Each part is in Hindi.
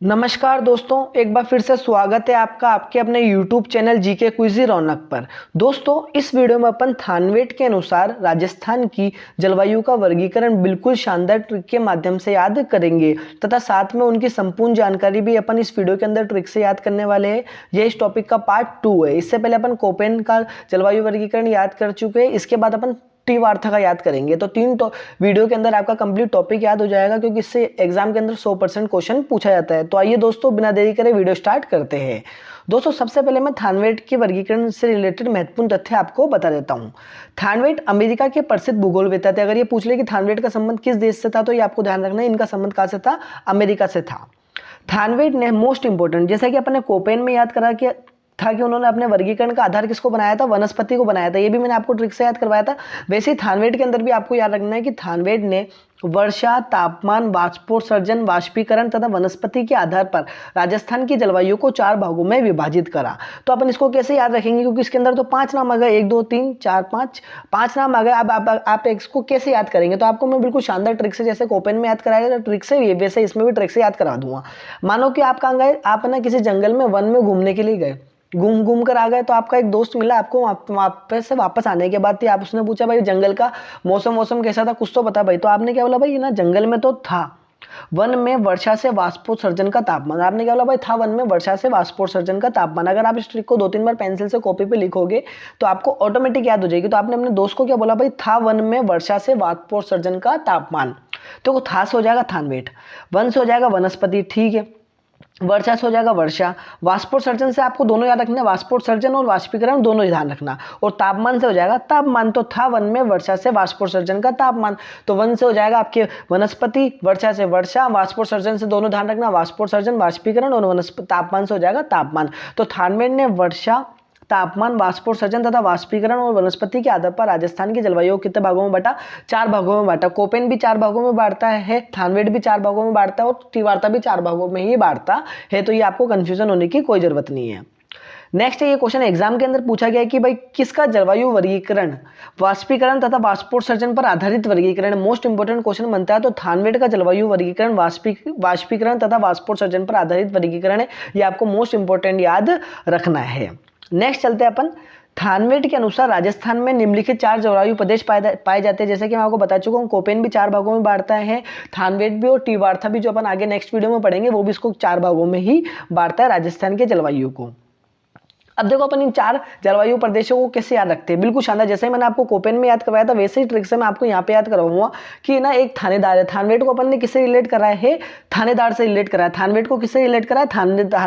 नमस्कार दोस्तों, एक बार फिर से स्वागत है आपका आपके अपने YouTube चैनल जीके क्विज़ी रौनक पर। दोस्तों, इस वीडियो में अपन थानवेट के अनुसार राजस्थान की जलवायु का वर्गीकरण बिल्कुल शानदार ट्रिक के माध्यम से याद करेंगे तथा साथ में उनकी संपूर्ण जानकारी भी अपन इस वीडियो के अंदर ट्रिक से याद करने वाले हैं। यह इस टॉपिक का पार्ट 2 है। इससे पहले अपन कोपेन का जलवायु वर्गीकरण याद कर चुके हैं। इसके बाद अपन टी वार्ता का याद करेंगे। तो वीडियो के अंदर आपका कंप्लीट टॉपिक याद हो जाएगा, क्योंकि इससे एग्जाम के अंदर 100% क्वेश्चन पूछा जाता है। तो आइए दोस्तों, बिना देरी करे वीडियो स्टार्ट करते हैं। दोस्तों, सबसे पहले मैं थानवेट के वर्गीकरण से रिलेटेड महत्वपूर्ण तथ्य आपको बता देता हूँ। थानवेट अमेरिका के प्रसिद्ध भूगोलवेत्ता थे। अगर ये पूछ ले कि थानवेट का संबंध किस देश से था, तो ये आपको ध्यान रखना है, इनका संबंध कहाँ से था? अमेरिका से था। थानवेट ने मोस्ट इंपोर्टेंट, जैसा कि अपने कोपेन में याद करा कि था कि उन्होंने अपने वर्गीकरण का आधार किसको बनाया था? वनस्पति को बनाया था। ये भी मैंने आपको ट्रिक से याद करवाया था। वैसे ही थानवेट के अंदर भी आपको याद रखना है कि थानवेट ने वर्षा, तापमान, वाष्पोत्सर्जन, वाष्पीकरण तथा वनस्पति के आधार पर राजस्थान की जलवायु को 4 भागों में विभाजित करा। तो अपन इसको कैसे याद रखेंगे? क्योंकि इसके अंदर तो 5 नाम आ गए, 1 2 3 4 5 नाम आ गए। अब आप इसको कैसे याद करेंगे? तो आपको मैं बिल्कुल शानदार ट्रिक से, जैसे कोपेन में याद कराया था ट्रिक से, वैसे इसमें भी ट्रिक से याद करा दूंगा। मानो कि आप कहाँ गए? आप ना किसी जंगल में, वन में घूमने के लिए गए, घूम घूम कर आ गए। तो आपका एक दोस्त मिला आपको, वापस से वापस आने के बाद आप उसने पूछा, भाई जंगल का मौसम कैसा था, कुछ तो बता भाई। तो आपने क्या बोला? भाई ना जंगल में तो था वन में वर्षा से वाष्पोत्सर्जन का तापमान। आपने क्या बोला? भाई था वन में वर्षा से वाष्पोत्सर्जन का तापमान। अगर आप इस ट्रिक को 2-3 बार पेंसिल से कॉपी पे लिखोगे तो आपको ऑटोमेटिक याद हो जाएगी। तो आपने अपने दोस्त को क्या बोला? भाई था वन में वर्षा से वाष्पोत्सर्जन का तापमान। तो था से हो जाएगा थानवेट, वन से हो जाएगा वनस्पति, ठीक है, वर्षा से हो जाएगा वर्षा, वाष्पोत्सर्जन से आपको दोनों याद रखना है, वाष्पोत्सर्जन और वाष्पीकरण दोनों ही ध्यान रखना। और तापमान से हो जाएगा तापमान। तो था वन में वर्षा से वाष्पोत्सर्जन का तापमान। तो वन से हो जाएगा आपके वनस्पति, वर्षा से वर्षा, वाष्पोत्सर्जन से दोनों ध्यान रखना, वाष्पोत्सर्जन, वाष्पीकरण, और वनस्पति तापमान से हो जाएगा तापमान। तो थानवेट ने वर्षा, तापमान, वाष्पोत्सर्जन तथा वाष्पीकरण और वनस्पति के आधार पर राजस्थान की जलवायु को कितने भागों में बांटा? 4 भागों में बांटा। कोपेन भी 4 भागों में बांटता है, थानवेट भी 4 भागों में बांटता है, और टी वार्ता भी 4 भागों में ही बांटता है। तो ये आपको कंफ्यूजन होने की कोई जरूरत नहीं है। नेक्स्ट ये क्वेश्चन एग्जाम के अंदर पूछा गया है कि भाई किसका जलवायु वर्गीकरण वाष्पीकरण तथा वाष्पोत्सर्जन पर आधारित वर्गीकरण मोस्ट इंपोर्टेंट क्वेश्चन बनता है। तो थानवेट का जलवायु वर्गीकरण वाष्पीकरण तथा वाष्पोत्सर्जन पर आधारित वर्गीकरण है। ये आपको मोस्ट इंपोर्टेंट याद रखना है। नेक्स्ट चलते हैं अपन। थानवेट के अनुसार राजस्थान में निम्नलिखित 4 जलवायु प्रदेश पाए जाते हैं। जैसे कि मैं आपको बता चुका हूँ, कोपेन भी 4 भागों में बांटता है, थानवेट भी, और टी वार्ता भी जो अपन आगे नेक्स्ट वीडियो में पढ़ेंगे वो भी इसको 4 भागों में ही बांटता है राजस्थान के जलवायु को। अब देखो अपन इन 4 जलवायु प्रदेशों को कैसे याद रखते हैं? बिल्कुल शानदार, जैसे ही मैंने आपको कोपेन में याद करवाया था वैसे ही ट्रिक से मैं आपको यहाँ पे याद करवाऊंगा कि ना एक थानेदार है। थानवेट को अपन ने किससे रिलेट कराया है? थानेदार से रिलेट कराया। थानवेट को किससे रिलेट कराया?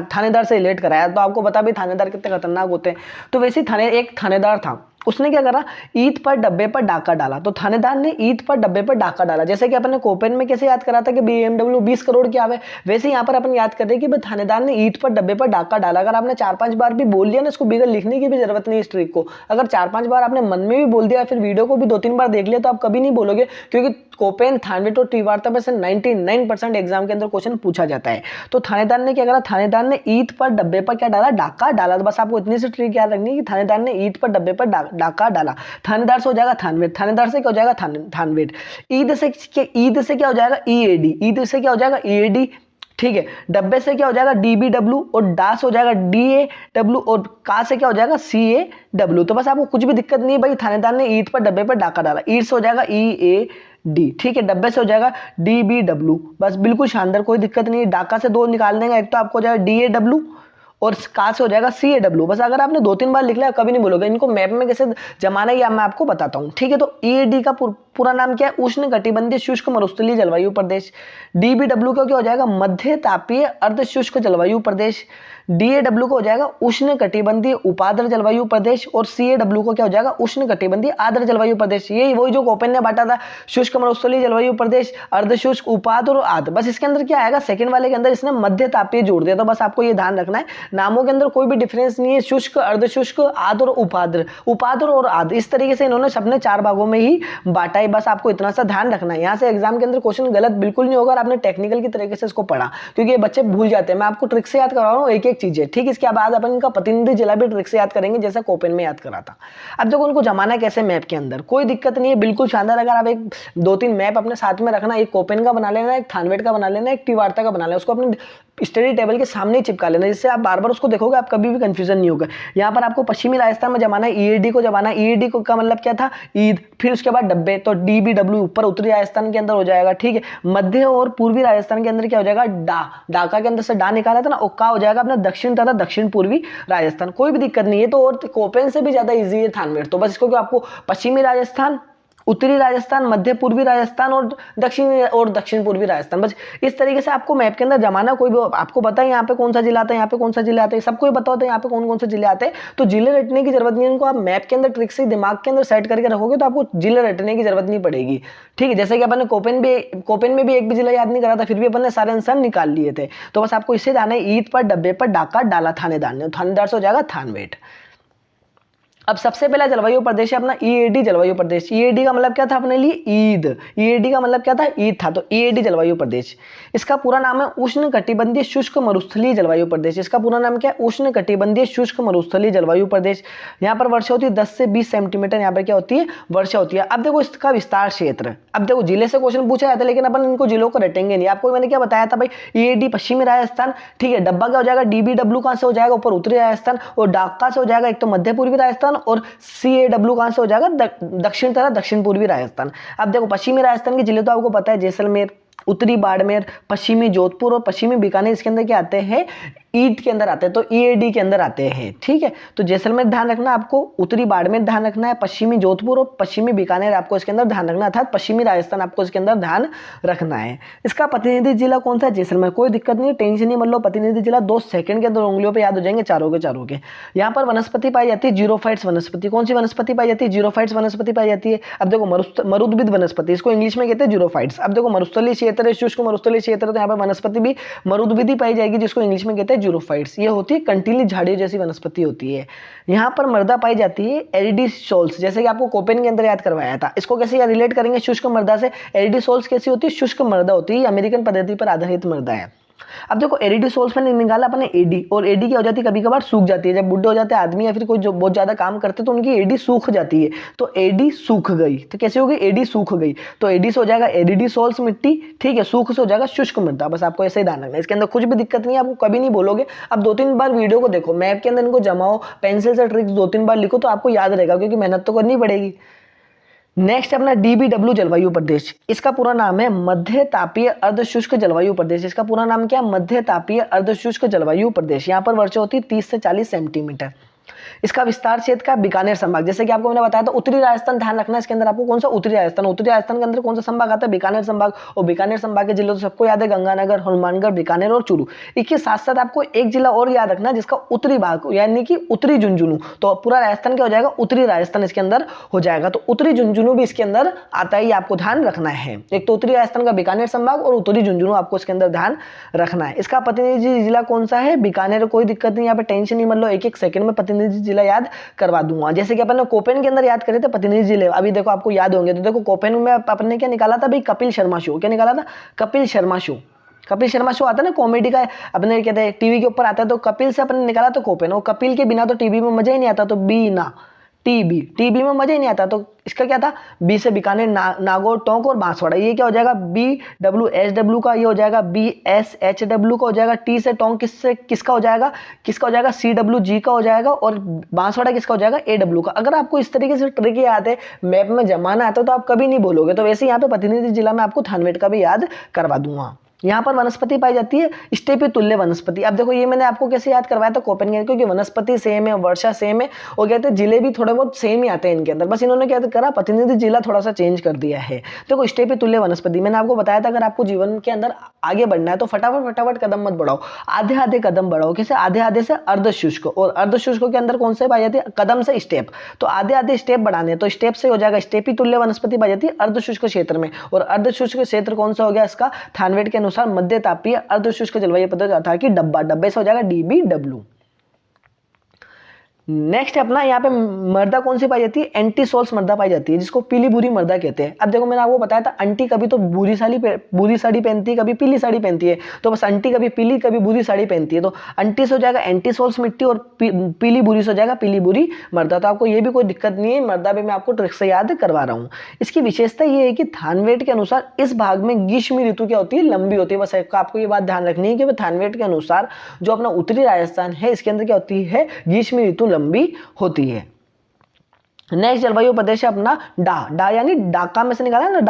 थानेदार से रिलेट कराया। तो आपको बता भी थानेदार कितने खतरनाक होते हैं। तो वैसे ही एक थानेदार था, उसने क्या करा? ईंट पर डब्बे पर डाका डाला। तो थानेदार ने ईंट पर डब्बे पर डाका डाला। जैसे कि अपन ने कोपेन में कैसे याद करा था कि BMW 20 करोड़ की आवे, वैसे यहाँ पर अपन याद कर रहे हैं कि भाई थानेदार ने ईंट पर डब्बे पर डाका डाला। अगर आपने 4-5 बार भी बोल दिया ना, इसको बिगड़ लिखने की भी जरूरत नहीं इस ट्रिक को। अगर 4-5 बार आपने मन में भी बोल दिया, फिर वीडियो को भी 2-3 बार देख लिया, तो आप कभी नहीं बोलोगे, क्योंकि कोपेन, थानवेट और टी वार्ता में से 99% एग्जाम के अंदर क्वेश्चन पूछा जाता है। तो थानेदार ने क्या करा? थानेदार ने ईंट पर डब्बे पर क्या डाला? डाका डाला। तो बस आपको इतनी सी ट्रिक याद रखनी है कि थानेदार ने ईंट पर डब्बे पर डाका डाला। थानेदार से हो जाएगा थानवेट, थानेदार से क्या हो जाएगा? थानवेट। ईद से क्या हो जाएगा? ईएडी। ईद से क्या हो जाएगा? ईएडी, ठीक है। डब्बे से क्या हो जाएगा? डीबीडब्ल्यू, और डा से हो जाएगा डीएडब्ल्यू, और का से क्या हो जाएगा? सीएडब्ल्यू। तो बस आपको कुछ भी दिक्कत नहीं है भाई, थानेदार ने ईंट पर डब्बे पर डाका डाला। ईंट से हो जाएगा ईएडी, ठीक है। डब्बे से हो जाएगा डीबीडब्ल्यू, बस बिल्कुल शानदार, कोई दिक्कत नहीं है। डाका से 2 निकाल देंगे, एक तो आपको हो जाएगा डीएडब्ल्यू, और का से हो जाएगा सीएडब्ल्यू। बस अगर आपने 2-3 बार लिख लिया कभी नहीं बोलोगे। इनको मैप में कैसे जमाना है मैं आपको बताता हूँ, ठीक है। तो ईएडी का पूरा नाम क्या है? उष्ण कटिबंधीय शुष्क मरुस्थलीय जलवायु प्रदेश। डीबीडब्ल्यू का क्या हो जाएगा? मध्य तापीय अर्ध शुष्क जलवायु प्रदेश। डीएडब्ल्यू को हो जाएगा उष्ण कटिबंधीय उपाद्र जलवायु प्रदेश, और सीएडब्ल्यू को क्या हो जाएगा? उष्ण कटिबंधीय आर्द्र जलवायु प्रदेश। ये वही जो कोपेन ने बांटा था, शुष्क मरुस्थलीय जलवायु प्रदेश, अर्ध शुष्क, उपाद्र और आर्द्र। बस इसके अंदर क्या आएगा? सेकंड वाले के अंदर इसने मध्य तापीय जोड़ दिया। तो बस आपको ये ध्यान रखना है, नामों के अंदर कोई भी डिफरेंस नहीं है। शुष्क, अर्धशुष्क, आर्द्र और उपाद्र, उपाद्र और आर्द्र, इस तरीके से इन्होंने सबने 4 भागों में ही बांटा है। बस आपको इतना सा ध्यान रखना है। यहाँ से एग्जाम के अंदर क्वेश्चन गलत बिल्कुल नहीं होगा और आपने टेक्निकल की तरीके से इसको पढ़ा, क्योंकि ये बच्चे भूल जाते हैं। मैं आपको ट्रिक से याद करवा रहा हूँ एक एक चीजें, ठीक है। इसके बाद अपन इनका प्रतिनिधि जिला भी ट्रिक से याद करेंगे, जैसा कोपेन में याद करा था। अब देखो उनको जमाना कैसे मैप के अंदर, कोई दिक्कत नहीं है, बिल्कुल शानदार। अगर आप एक 2-3 मैप अपने साथ में रखना, एक कोपेन का बना लेना, एक थानवेट का बना लेना, एक टी वार्ता का बना लेना, उसको अपने स्टडी टेबल के सामने ही चिपका लेना, जिससे आप बार बार उसको देखोगे, आप कभी भी कंफ्यूजन नहीं होगा। यहाँ पर आपको पश्चिमी राजस्थान में जमाना है, ईएडी को जमाना है। ईएडी का मतलब क्या था, ईद, फिर उसके बाद डब्बे, तो डीबीडब्ल्यू ऊपर उत्तरी राजस्थान के अंदर हो जाएगा, ठीक है। मध्य और पूर्वी राजस्थान के अंदर क्या हो जाएगा, डा, डाका के अंदर से डा निकाला था ना, का हो जाएगा अपना दक्षिण तथा दक्षिण पूर्वी राजस्थान। कोई भी दिक्कत नहीं है, तो और कोपेन से भी ज्यादा इजी है थानवेट। तो बस इसको क्यों, आपको पश्चिमी राजस्थान, उत्तरी राजस्थान, मध्य पूर्वी राजस्थान और दक्षिण पूर्वी राजस्थान, बस इस तरीके से आपको मैप के अंदर जमाना। कोई भी आपको पता है यहाँ पे कौन सा जिला आता है, यहाँ पे कौन सा जिला आता है, सबको ही पता होता है यहाँ पे कौन कौन से जिले आते हैं। तो जिले रटने की जरूरत नहीं है, उनको आप मैप के अंदर ट्रिक से दिमाग के अंदर सेट करके रखोगे तो आपको जिले रटने की जरूरत नहीं पड़ेगी, ठीक है। जैसे कि अपन ने कोपेन में भी एक भी जिला याद नहीं करा था, फिर भी अपन ने सारे आंसर निकाल लिए थे। तो बस आपको इससे जाना है, ईद पर, डब्बे पर, डाका, डाला, थानेदार, थानेदार से हो जाएगा थानवेट। अब सबसे पहला जलवायु प्रदेश है अपना ईएडी जलवायु प्रदेश। ईएडी का मतलब क्या था अपने लिए, ईद। ईएडी का मतलब क्या था, ईद था, तो ईएडी जलवायु प्रदेश। इसका पूरा नाम है उष्णकटिबंधीय शुष्क मरुस्थलीय जलवायु प्रदेश। इसका पूरा नाम क्या है, उष्णकटिबंधीय शुष्क मरुस्थलीय जलवायु प्रदेश। यहाँ पर वर्षा होती है 10 से 20 सेंटीमीटर, यहाँ पर क्या होती है, वर्षा होती है। अब देखो इसका विस्तार क्षेत्र, अब देखो जिले से क्वेश्चन पूछा जाता है, लेकिन अपन इनको जिलों को रटेंगे नहीं। आपको मैंने क्या बताया था भाई, ईएडी पश्चिमी राजस्थान, ठीक है। डब्बा क्या हो जाएगा, डीबीडब्ल्यू कहाँ से हो जाएगा, ऊपर उत्तरी राजस्थान, और डाका से हो जाएगा एक तो मध्य पूर्वी राजस्थान, और CAW कहां से हो जाएगा, दक्षिण तरह दक्षिण पूर्वी राजस्थान। अब देखो पश्चिमी राजस्थान के जिले तो आपको पता है, जैसलमेर, उत्तरी बाड़मेर, पश्चिमी जोधपुर और पश्चिमी बीकानेर, इसके अंदर क्या आते हैं, ईद के अंदर आते हैं, तो ईएडी के अंदर आते हैं, ठीक है। तो जैसलमेर ध्यान रखना आपको, उत्तरी बाड़मेर ध्यान रखना है, पश्चिमी जोधपुर और पश्चिमी बीकानेर आपको इसके अंदर ध्यान रखना, अर्थात पश्चिमी राजस्थान आपको इसके अंदर ध्यान रखना है। इसका प्रतिनिधि जिला कौन सा है, जैसलमेर। कोई दिक्कत नहीं है, टेंशन नहीं, मतलब प्रतिनिधि जिला 2 सेकंड के अंदर उंगलियों पे याद हो जाएंगे, चारों के। यहाँ पर वनस्पति पाई जाती है, जीरोफाइट्स वनस्पति। कौन सी वनस्पति पाई जाती है, जीरोफाइट्स वनस्पति पाई जाती है। अब देखो मरुद्भिद वनस्पति, इसको इंग्लिश में कहते हैं जीरोफाइट्स। अब देखो मरुस्थलीय क्षेत्र है, शुष्क मरुस्थलीय क्षेत्र, तो यहाँ पर वनस्पति भी मरुद्भिद पाई जाएगी, जिसको इंग्लिश में कहते हैं जीरोफाइट्स। ये होती है कंटीली झाड़ियों जैसी वनस्पति होती है। यहाँ पर मृदा पाई जाती है एरिडिसोल्स, जैसे कि आपको कोपेन के अंदर याद करवाया था। इसको कैसे रिलेट करेंगे शुष्क मृदा से, एरिडिसोल्स कैसी होती है, शुष्क मृदा होती है, अमेरिकन पद्धति पर आधारित मृदा है। अब देखो एरिडिसोल्स में निकाला अपने एडी, और एडी क्या हो जाती है, कभी कभार सूख जाती है। जब बुढ़े हो जाते हैं आदमी या फिर कोई जो बहुत ज्यादा काम करते हैं तो उनकी एडी सूख जाती है, तो एडी सूख गई, तो कैसे हो गई, एडी सूख गई, तो एडी से हो जाएगा एरिडिसोल्स मिट्टी, ठीक है। सूख से हो जाएगा शुष्क मृदा। बस आपको ऐसे ही ध्यान रखना है, इसके अंदर कुछ भी दिक्कत नहीं है, आपको कभी नहीं बोलोगे। अब 2-3 बार वीडियो को देखो, मैप के अंदर इनको जमाओ, पेंसिल से ट्रिक्स 2-3 बार लिखो, तो आपको याद रहेगा, क्योंकि मेहनत तो करनी पड़ेगी। नेक्स्ट अपना डीबीडब्ल्यू जलवायु प्रदेश। इसका पूरा नाम है मध्य तापीय अर्धशुष्क जलवायु प्रदेश। इसका पूरा नाम क्या, मध्य तापीय अर्धशुष्क जलवायु प्रदेश। यहाँ पर वर्षा होती है 30 से 40 सेंटीमीटर। इसका विस्तार क्षेत्र का बीकानेर संभाग, जैसे कि आपको मैंने बताया था उत्तरी राजस्थान ध्यान रखना, इसके अंदर आपको कौन सा, उत्तरी राजस्थान के अंदर कौन सा संभाग आता है, बीकानेर संभाग। और बीकानेर संभाग के जिले तो सबको याद है, गंगानगर, हनुमानगढ़, बीकानेर और चूरू। इसके साथ साथ आपको एक जिला और याद रखना जिसका उत्तरी भाग यानी कि उत्तरी झुंझुनू, तो पूरा राजस्थान क्या हो जाएगा, उत्तरी राजस्थान इसके अंदर हो जाएगा। तो उत्तरी झुंझुनू भी इसके अंदर आता है, ये आपको ध्यान रखना है। एक तो उत्तरी राजस्थान का बीकानेर संभाग और उत्तरी झुंझुनू आपको इसके अंदर ध्यान रखना है। इसका प्रतिनिधि जिला कौन सा है, बीकानेर। कोई दिक्कत नहीं, यहाँ पे टेंशन नहीं, मतलब एक सेकंड में प्रतिनिधि जिला याद करवा दूंगा। जैसे कि अपन ने कोपेन के अंदर याद करे थे प्रतिनिधि जिले, अभी देखो आपको याद होंगे। तो देखो कोपेन में अपन ने क्या निकाला था भाई, कपिल शर्मा शो। क्या निकाला था, कपिल शर्मा शो। कपिल शर्मा शो आता है ना कॉमेडी का, अपने कहते हैं टीवी के ऊपर आता है, तो कपिल से अपन ने निकाला तो कोपेन। और कपिल के बिना तो टीवी में मजा ही नहीं आता, तो बीना, टीबी में मजा ही नहीं आता। तो इसका क्या था, बी से बीकानेर, नागौर, टोंक और बांसवाड़ा। ये क्या हो जाएगा, BWSW का ये हो जाएगा, BSHW का हो जाएगा। टी से टोंक किसका हो जाएगा, CWG का हो जाएगा। और बांसवाड़ा किसका हो जाएगा, AW का। अगर आपको इस तरीके से ट्रिक याद है, मैप में जमाना आता तो आप कभी नहीं बोलोगे। तो वैसे यहाँ पे प्रतिनिधि जिला में आपको थानवेट का भी याद करवा दूंगा। यहाँ पर वनस्पति पाई जाती है स्टेपी तुल्य वनस्पति। अब देखो ये मैंने आपको कैसे याद करवाया था, कोपेन के, क्योंकि वनस्पति सेम है, वर्षा सेम है, और कहते हैं जिले भी थोड़े बहुत सेम ही आते हैं इनके अंदर। बस इन्होंने क्या करा, प्रतिनिधि जिला थोड़ा सा चेंज कर दिया है। देखो स्टेपी तुल्य वनस्पति मैंने आपको बताया था, अगर आपको जीवन के अंदर आगे बढ़ना है तो फटाफट कदम मत बढ़ाओ, आधे कदम बढ़ाओ। कैसे, आधे से अर्धशुष्क, और अर्धशुष्क के अंदर कौन से पाई जाती है, कदम से स्टेप। तो आधे स्टेप बढ़ाने, तो स्टेप से हो जाएगा स्टेपी तुल्य वनस्पति पाई जाती है अर्धशुष्क क्षेत्र में। और अर्धशुष्क क्षेत्र कौन सा हो गया इसका, थानवेट के अनुसार मध्य तापीय अर्धशुष्क जलवायु प्रदेश, अर्थात कि डब्बे से हो जाएगा DBW। नेक्स्ट अपना यहाँ पे मर्दा कौन सी पाई जाती है, एंटी सोल्स मर्दा पाई जाती है, जिसको पीली बुरी मर्दा कहते हैं। अब देखो मैंने आपको बताया था अंटी कभी तो बुरी साड़ी पहनती है, कभी पीली साड़ी पहनती है, तो बस अंटी कभी पीली कभी बुरी साड़ी पहनती है, तो अंटी से हो जाएगा एंटी सोल्स मिट्टी और पीली बुरी से हो जाएगा पीली बुरी मर्दा। तो आपको ये भी कोई दिक्कत नहीं है, मर्दा भी मैं आपको ट्रिक से याद करवा रहा हूँ। इसकी विशेषता ये है कि थानवेट के अनुसार इस भाग में ग्रीष्म ऋतु क्या होती है, लंबी होती है। बस आपको ये बात ध्यान रखनी है कि थानवेट के अनुसार जो अपना उत्तरी राजस्थान है इसके अंदर क्या होती है, ग्रीष्म ऋतु लंबी होती है। नेक्स्ट जलवायु प्रदेश है अपना डा यानी ढाका में से निकाला ना,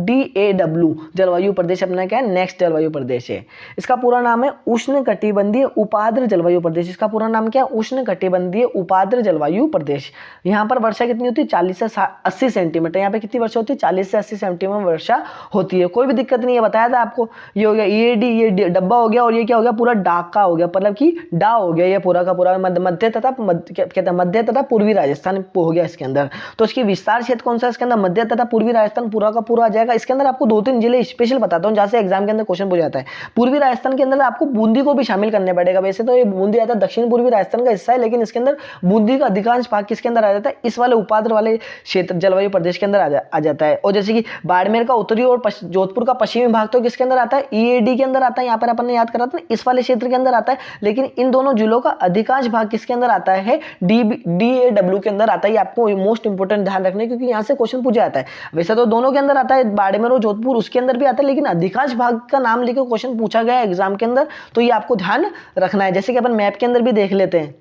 DAW जलवायु प्रदेश अपना क्या है, नेक्स्ट जलवायु प्रदेश है। इसका पूरा नाम है उष्ण कटिबंधीय उपाद्र जलवायु प्रदेश। इसका पूरा नाम क्या है, उष्ण कटिबंधीय उपाद्र जलवायु प्रदेश। यहाँ पर वर्षा कितनी होती है, 40 से 80 सेंटीमीटर। यहाँ पे कितनी वर्षा होती है, 40 से 80 सेंटीमीटर वर्षा होती है। कोई भी दिक्कत नहीं है, बताया था आपको। ये हो गया EAD, ये डब्बा हो गया, और ये क्या हो गया, पूरा ढाका हो गया, मतलब कि डा हो गया ये पूरा का पूरा मध्य तथा पूर्वी राजस्थान हो गया इसके अंदर। तो इसकी विस्तार क्षेत्र कौन सा है, इसके अंदर मध्य तथा पूर्वी राजस्थान पूरा का पूरा आ जाएगा। इसके अंदर आपको 2-3 जिले स्पेशल बताता हूं जहां से एग्जाम के अंदर क्वेश्चन पूछ जाता है। पूर्वी राजस्थान के अंदर आपको बूंदी को भी शामिल करने पड़ेगा। वैसे तो ये बूंदी आता है दक्षिण पूर्वी राजस्थान का हिस्सा है, लेकिन इसके अंदर बूंदी का अधिकांश भाग किसके अंदर आ जाता है, इस वाले उपाद्र वाले क्षेत्र जलवायु प्रदेश के अंदर आ जाता है। और जैसे कि बाड़मेर का उत्तरी और जोधपुर का पश्चिमी भाग तो किसके अंदर आता है, EAD के अंदर आता है। यहाँ पर अपन ने याद करा था इस वाले क्षेत्र के अंदर आता है, लेकिन इन दोनों जिलों का अधिकांश भाग किसके अंदर आता है, DAW के अंदर आता है। आपको मोस्ट इंपोर्टेंट ध्यान रखने, क्योंकि यहां से क्वेश्चन पूछा जाता है। वैसे तो दोनों के अंदर आता है, बाड़मेर और जोधपुर उसके अंदर भी आता है, लेकिन अधिकांश भाग का नाम लेकर क्वेश्चन पूछा गया है एग्जाम के अंदर, तो ये आपको ध्यान रखना है। जैसे कि अपन मैप के अंदर भी देख लेते हैं,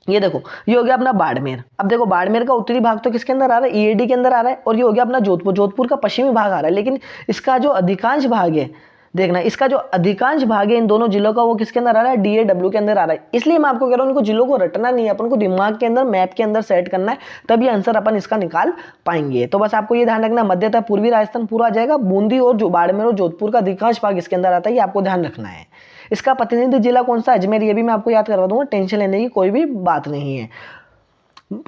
ये देखो ये हो गया अपना बाड़मेर। अब देखो बाड़मेर का उत्तरी भाग तो किसके अंदर आ रहा है, EAD के अंदर आ रहा है, और ये हो गया अपना जोधपुर का पश्चिमी भाग आ रहा है। लेकिन इसका जो अधिकांश भाग है, देखना इसका जो अधिकांश भाग है इन दोनों जिलों का, वो किसके अंदर आ रहा है, DAW के अंदर आ रहा है। इसलिए मैं आपको कह रहा हूं इनको जिलों को रटना नहीं है, अपन को दिमाग के अंदर मैप के अंदर सेट करना है, तभी आंसर अपन इसका निकाल पाएंगे। तो बस आपको ये ध्यान रखना, मध्य तथा पूर्वी राजस्थान पूरा आ जाएगा, बूंदी और जो बाड़मेर और जोधपुर का अधिकांश भाग इसके अंदर आता है, ये आपको ध्यान रखना है। इसका प्रतिनिधि जिला कौन सा, अजमेर, ये भी मैं आपको याद करवा दूंगा, टेंशन लेने की कोई भी बात नहीं है।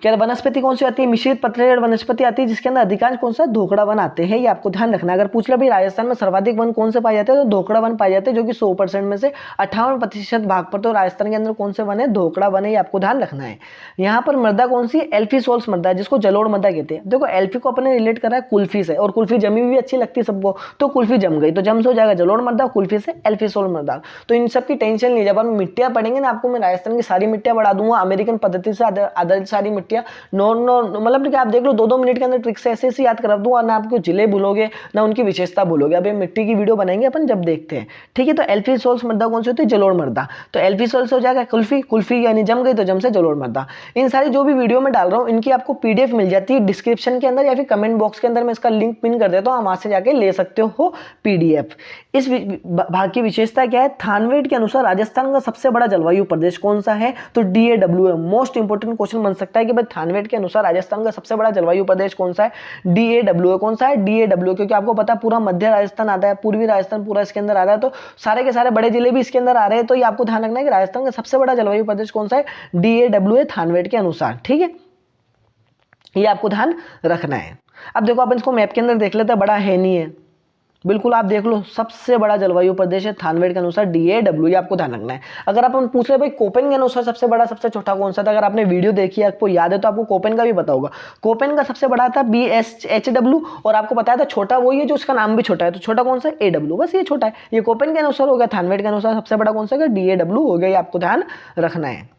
क्या वनस्पति कौन सी आती है, मिश्रित पत्रेदार वनस्पति आती है, जिसके अंदर अधिकांश कौन सा, धोकड़ा वन आते हैं। ये आपको ध्यान रखना है। अगर पूछ ले भाई राजस्थान में सर्वाधिक वन कौन से पाए जाते हैं, तो धोकड़ा वन पाए जाते हैं, जो कि 100% में से 58% भाग पर तो राजस्थान के अंदर कौन से वन है, धोकड़ा वन है। ये आपको ध्यान रखना है। यहाँ पर मृदा कौन सी, एल्फी सोल्स मृदा है, जिसको जलोढ़ मृदा कहते हैं। देखो एल्फी को अपने रिलेट कर रहा है कुल्फी से, और कुल्फी जमी हुई अच्छी लगती है सबको, तो कुल्फी जम गई तो जम से हो जाएगा जलोढ़ मृदा, कुल्फी से एल्फी सोल मृदा। तो इन सब की टेंशन नहीं, जब हम मिट्टियां पढ़ेंगे ना, आपको मैं राजस्थान की सारी मिट्टियां बढ़ा दूंगा, अमेरिकन पद्धति से आधारित सारी मिट्टियां, मतलब कि आप देख लो 2-2 मिनट के अंदर ट्रिक से ऐसे याद करा दूंगा, ना आपको जिले भूलोगे ना उनकी विशेषता भूलोगे। अब ये मिट्टी की वीडियो बनाएंगे अपन जब देखते हैं, ठीक है। तो एल्फी सोल्स मृदा कौन सी होती है, जलोढ़ मृदा। तो एल्फी सोल्स हो जाएगा कुल्फी, कुल्फी यानी जम गई तो जम से जलोढ़ मृदा। इन सारी जो भी वीडियो में डाल रहा हूँ इनकी आपको PDF मिल जाती है डिस्क्रिप्शन के अंदर, या फिर कमेंट बॉक्स के अंदर मैं इसका लिंक पिन कर देता हूँ, वहां से जाके ले सकते हो PDF। इस भाग की विशेषता क्या है, थानवेट के अनुसार राजस्थान का सबसे बड़ा जलवायु प्रदेश कौन सा है, तो DAW है। मोस्ट इंपोर्टेंट क्वेश्चन बन सकता है कि भाई थानवेट के अनुसार राजस्थान का सबसे बड़ा जलवायु प्रदेश कौन सा है, DAW है। कौन सा है, DAW, क्योंकि आपको पता है पूरा मध्य राजस्थान आता है, पूर्वी राजस्थान पूरा इसके अंदर आ रहा है, तो सारे के सारे बड़े जिले भी इसके अंदर आ रहे हैं। तो ये आपको ध्यान रखना है कि राजस्थान का सबसे बड़ा जलवायु प्रदेश कौन सा है, DAW है, थानवेट के अनुसार, ठीक है। ये आपको ध्यान रखना है। अब देखो अपन इसको मैप के अंदर देख लेते हैं, बड़ा है नहीं है, बिल्कुल आप देख लो, सबसे बड़ा जलवायु प्रदेश है थानवेट के अनुसार DAW, ये आपको ध्यान रखना है। अगर अपन पूछ रहे भाई कोपेन के अनुसार सबसे बड़ा सबसे छोटा कौन सा था, अगर आपने वीडियो देखी है आपको याद है तो आपको कोपेन का भी पता होगा। कोपेन का सबसे बड़ा था BSHW, और आपको बताया था छोटा वही है जो उसका नाम भी छोटा है, तो छोटा कौन सा है, AW, बस ये छोटा है। ये कोपेन के अनुसार हो गया, थानवेट के अनुसार सबसे बड़ा कौन सा है, DAW हो गया, ये आपको ध्यान रखना है।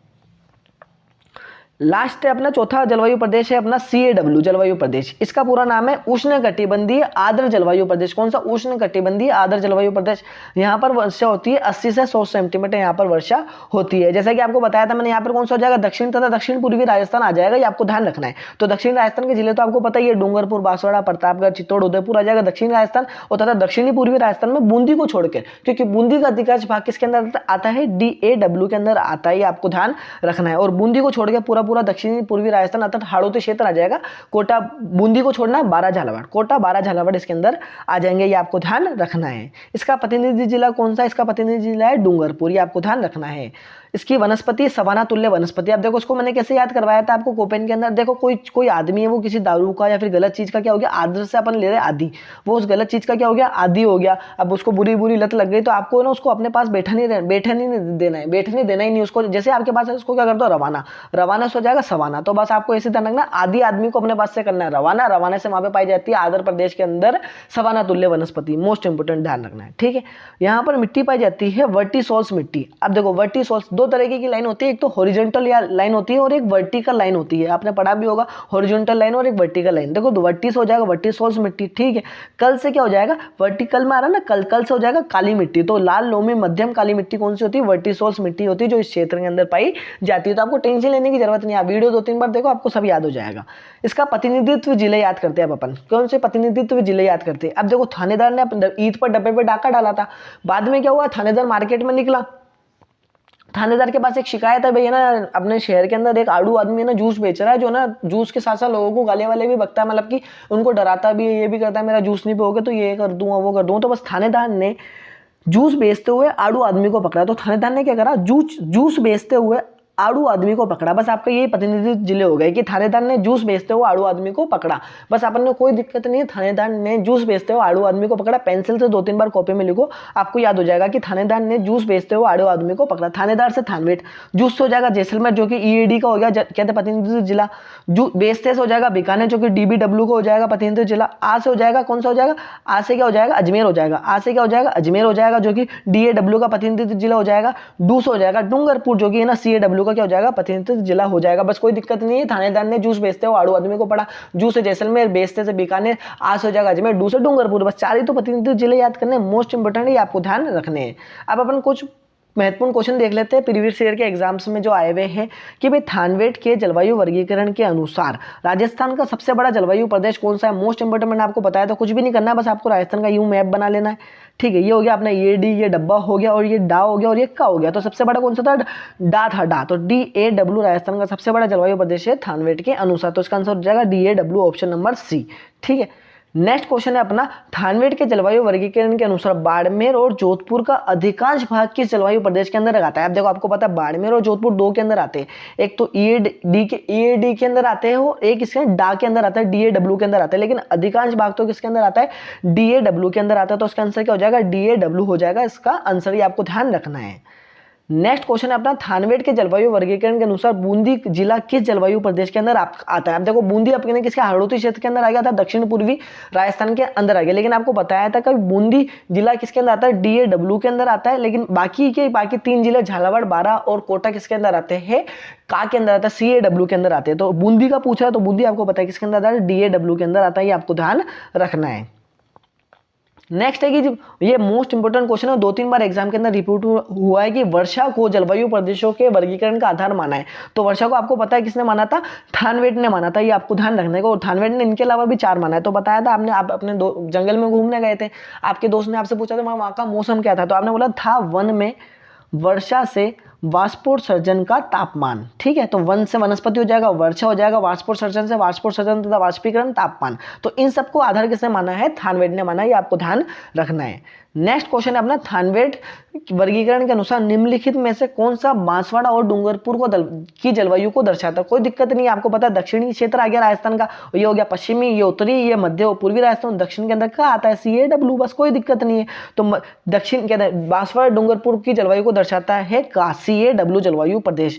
लास्ट है अपना चौथा जलवायु प्रदेश है अपना CAW जलवायु प्रदेश। इसका पूरा नाम है उष्ण कटिबंधीय आर्द्र जलवायु प्रदेश। कौन सा, उष्ण कटिबंधीय आर्द्र जलवायु प्रदेश। यहाँ पर वर्षा होती है 80 से 100 सेंटीमीटर यहाँ पर वर्षा होती है। जैसा कि आपको बताया था मैंने, यहाँ पर कौन सा हो जाएगा, दक्षिण तथा दक्षिण पूर्वी राजस्थान आ जाएगा, ये आपको ध्यान रखना है। तो दक्षिण राजस्थान के जिले तो आपको पता ही है, डूंगरपुर, बांसवाड़ा, प्रतापगढ़, चित्तौड़, उदयपुर आ जाएगा दक्षिण राजस्थान, और तथा दक्षिणी पूर्वी राजस्थान में बूंदी को छोड़कर, क्योंकि बूंदी का अधिकांश भाग किसके अंदर आता है, DAW के अंदर आता है, ये आपको ध्यान रखना है। और बूंदी को छोड़कर पूरा दक्षिणी पूर्वी राजस्थान अर्थात हाड़ौती क्षेत्र आ जाएगा। कोटा, बूंदी को छोड़ना 12 झालावाड़, कोटा 12 झालावाड़ इसके अंदर आ जाएंगे, ये आपको ध्यान रखना है। इसका प्रतिनिधि जिला कौन सा, इसका प्रतिनिधि जिला है डूंगरपुर, ये आपको ध्यान रखना है। इसकी वनस्पति सवाना तुल्य वनस्पति। अब देखो उसको मैंने कैसे याद करवाया था आपको कोपेन के अंदर, देखो कोई आदमी है, वो किसी दारू का या फिर गलत चीज का क्या हो गया, आदत से अपन ले रहे आदि, वो उस गलत चीज का क्या हो गया, आदि हो गया। अब उसको बुरी बुरी लत लग गई, तो आपको ना उसको अपने पास बैठने देना ही नहीं उसको। जैसे आपके पास है उसको क्या कर दो, रवाना से हो जाएगा सवाना। तो बस आपको ऐसे ध्यान रखना, आदि आदमी को अपने पास से करना है रवाना से वहां पे पाई जाती है आंध्र प्रदेश के अंदर सवाना तुल्य वनस्पति। मोस्ट इंपोर्टेंट ध्यान रखना है, ठीक है। यहाँ पर मिट्टी पाई जाती है वर्टिसोल्स मिट्टी। अब देखो वर्टिसोल्स दो तरीके की लाइन होती है, एक तो हॉरिजॉन्टल या लाइन होती है और एक वर्टिकल लाइन होती है। आपने पढ़ा भी होगा हॉरिजॉन्टल लाइन और एक वर्टिकल लाइन। देखो वर्टिस हो जाएगा वर्टिसोल्स मिट्टी, ठीक है। कल से क्या हो जाएगा, वर्टिकल में आ रहा ना, कल से हो जाएगा काली मिट्टी। तो लाल लोमी मध्यम काली मिट्टी कौन सी होती है, वर्टिसोल्स मिट्टी होती है, जो इस क्षेत्र के अंदर पाई जाती है। तो आपको टेंशन लेने की जरूरत नहीं है, वीडियो 2-3 बार देखो, आपको सब याद हो जाएगा। इसका प्रतिनिधित्व जिले याद करते हैं अब अपन, कौन से प्रतिनिधित्व जिले याद करते हैं। अब देखो थानेदार ने ईद पर डब्बे पर डाका डाला था, बाद में क्या हुआ, थानेदार मार्केट में निकला, थानेदार के पास एक शिकायत है, भैया ना अपने शहर के अंदर एक आड़ू आदमी है ना जूस बेच रहा है, जो ना जूस के साथ साथ लोगों को गाले वाले भी बकता है, मतलब कि उनको डराता भी है, ये भी करता है मेरा जूस नहीं पियोगे तो ये कर दूंगा वो कर दूंगा। तो बस थानेदार ने जूस बेचते हुए आड़ू आदमी को पकड़ा। तो थानेदार ने क्या करा, जूस बेचते हुए आड़ू आदमी को पकड़ा। बस आपका ये प्रतिनिधि जिले हो गए कि थानेदार ने जूस बेचते हुए आड़ू आदमी को पकड़ा। बस अपन को कोई दिक्कत नहीं है, थानेदार ने जूस बेचते हुए आड़ू आदमी को पकड़ा। पेंसिल से 2-3 बार कॉपी में लिखो, आपको याद हो जाएगा कि थानेदार ने जूस बेचते हुए आड़ू आदमी को पकड़ा। थानेदार से थानवेट, जूस से हो जाएगा जैसलमेर जो कि ईएडी का हो गया, कहते प्रतिनिधि जिला। बेचते से हो जाएगा बीकानेर जो कि डीबीडब्ल्यू का हो जाएगा प्रतिनिधि जिला। आ से हो जाएगा कौन सा हो जाएगा, आ से क्या हो जाएगा, अजमेर हो जाएगा। आ से क्या हो जाएगा, अजमेर हो जाएगा जो कि डीएडब्ल्यू का प्रतिनिधि जिला हो जाएगा। डू से हो जाएगा डूंगरपुर जो कि है ना सीएडब्ल्यू का क्या हो जाएगा, प्रतिनिधि जिला हो जाएगा। बस कोई दिक्कत नहीं है, थानेदार ने जूस बेचते हो आड़ू आदमी को पड़ा, जू से जैसलमेर, बेचते से बीकानेर, आ से हो जाएगा अजमेर, डू से डूंगरपुर। बस 4 ही तो प्रतिनिधि जिले याद करने, मोस्ट इंपोर्टेंट है, आपको ध्यान रखने हैं। अब अपन कुछ महत्वपूर्ण क्वेश्चन देख लेते हैं प्रीवियस ईयर के एग्जाम्स में जो आए हुए हैं कि भाई थानवेट के जलवायु वर्गीकरण के अनुसार राजस्थान का सबसे बड़ा जलवायु प्रदेश कौन सा है। मोस्ट इंपोर्टेंट मैंने आपको बताया, तो कुछ भी नहीं करना है, बस आपको राजस्थान का यूं मैप बना लेना है, ठीक है। ये हो गया अपना ये डी, ये डब्बा हो गया, और ये डा हो गया, और ये का हो गया। तो सबसे बड़ा कौन सा था, डा था, डा। तो DAW राजस्थान का सबसे बड़ा जलवायु प्रदेश है थानवेट के अनुसार। तो इसका आंसर हो जाएगा DAW ऑप्शन नंबर सी, ठीक है। नेक्स्ट क्वेश्चन है अपना, थानवेट के जलवायु वर्गीकरण के अनुसार बाड़मेर और जोधपुर का अधिकांश भाग किस जलवायु प्रदेश के अंदर आता है। अब देखो आपको पता है बाड़मेर और जोधपुर 2 के अंदर आते हैं, एक तो EAD के अंदर आते हैं और एक इसके डा के अंदर आता है, DAW के अंदर आता है। लेकिन अधिकांश भाग तो किसके अंदर आता है, DAW के अंदर आता है। तो इसका आंसर क्या हो जाएगा, DAW हो जाएगा इसका आंसर, ये आपको ध्यान रखना है। नेक्स्ट क्वेश्चन है अपना, थानवेट के जलवायु वर्गीकरण के अनुसार बूंदी जिला किस जलवायु प्रदेश के अंदर आता है। अब देखो बूंदी अपने किसके, हाड़ौती क्षेत्र के अंदर आ गया था, दक्षिण पूर्वी राजस्थान के अंदर आ गया। लेकिन आपको बताया था कि बूंदी जिला किसके अंदर आता है, DAW के अंदर आता है। लेकिन बाकी 3 जिले झालावाड़, बारां और कोटा किसके अंदर आते हैं, का के अंदर आता है, CAW के अंदर आते हैं। तो बूंदी का पूछा है तो बूंदी आपको पता है किसके अंदर आता है, DAW के अंदर आता है, ये आपको ध्यान रखना है। नेक्स्ट है कि ये मोस्ट इंपोर्टेंट क्वेश्चन है, 2-3 बार एग्जाम के अंदर रिपीट हुआ है कि वर्षा को जलवायु प्रदेशों के वर्गीकरण का आधार माना है। तो वर्षा को आपको पता है किसने माना था, थानवेट ने माना था, ये आपको ध्यान रखने को। और थानवेट ने इनके अलावा भी 4 माना है। तो बताया था आपने, आप अपने जंगल में घूमने गए थे, आपके दोस्त ने आपसे पूछा था वहां का मौसम क्या था, तो आपने बोला था वन में वर्षा से वाष्पोत्सर्जन का तापमान, ठीक है। तो वन से वनस्पति हो जाएगा, वर्षा हो जाएगा, वाष्पोत्सर्जन से वाष्पोत्सर्जन तथा वाष्पीकरण, तापमान। तो इन सबको आधार किसने माना है, थानवेट ने माना है, ये आपको ध्यान रखना है। नेक्स्ट क्वेश्चन है अपना, थानवेट वर्गीकरण के अनुसार निम्नलिखित में से कौन सा बांसवाड़ा और डूंगरपुर की जलवायु को दर्शाता है। कोई दिक्कत नहीं है, आपको पता है दक्षिणी क्षेत्र आ गया राजस्थान का, ये हो गया पश्चिमी, ये उत्तरी, ये मध्य और पूर्वी राजस्थान। दक्षिण के अंदर क्या आता है, CAW, बस कोई दिक्कत नहीं है। तो दक्षिण के अंदर बांसवाड़ा डूंगरपुर की जलवायु को दर्शाता है का CAW जलवायु प्रदेश।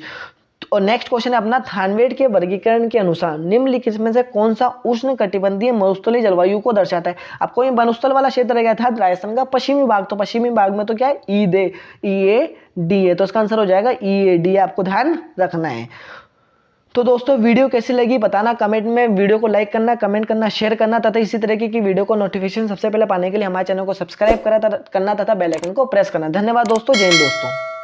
और नेक्स्ट क्वेश्चन है अपना, थानवेट के वर्गीकरण के अनुसार निम्नलिखित में से कौन सा उष्ण कटिबंधीय मरुस्थलीय जलवायु को दर्शाता है। आपको ये वनस्थल वाला क्षेत्र गया था राजस्थान का पश्चिमी भाग, तो पश्चिमी भाग में तो क्या है, EAD है। तो इसका आंसर हो जाएगा EAD, आपको ध्यान रखना है। तो दोस्तों वीडियो कैसी लगी बताना कमेंट में, वीडियो को लाइक करना, कमेंट करना, शेयर करना तथा इसी तरीके की वीडियो को नोटिफिकेशन सबसे पहले पाने के लिए हमारे चैनल को सब्सक्राइब करना तथा बेल आइकन को प्रेस करना। धन्यवाद दोस्तों, जय हिंद दोस्तों।